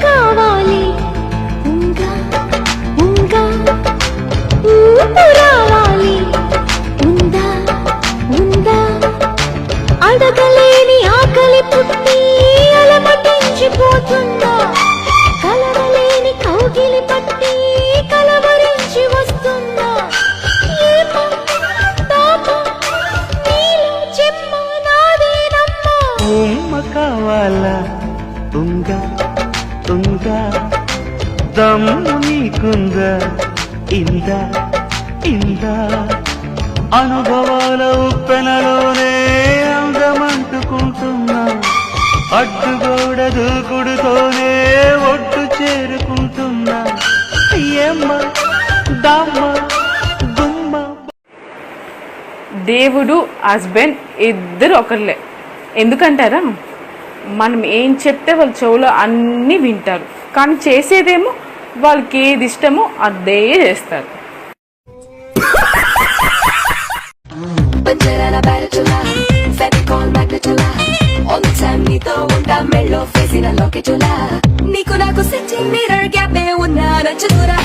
కావాలి ఉంగా ఉంగా ఊపు రావాలి ఉందా ఉందా అడగలేని ఆకలి పుట్టి అలమటించిపోతుందా కలవలేని కౌగిలి పట్టి కలవరించి వస్తుందా ఏమో తాపం నీలో చెమ్మ నాదేనమ్మా ఉమ్మ కావాలా ఉంగా ఉంగా దమ్ము నీకుందా ఇందా ఇందా అనుభవాల ఉప్పెనలోనే అందమంటుకుంటున్నా అడ్డుగోడ దూకుడుతోనే ఒడ్డు చేరుకుంటున్నా ఏమ్మ దమ్మ గుమ్మ. దేవుడు హస్బెండ్ ఇద్దరు ఒకళ్ళే. ఎందుకంటారా, మనం ఏం చెప్తే వాళ్ళ చెవులో అన్నీ వింటారు, కానీ చేసేదేమో వాళ్ళకి ఏది ఇష్టమో అదే చేస్తారు. నీకు నాకు సెంటీమీటర్ గ్యాప్ ఉన్నా నచ్చుతురా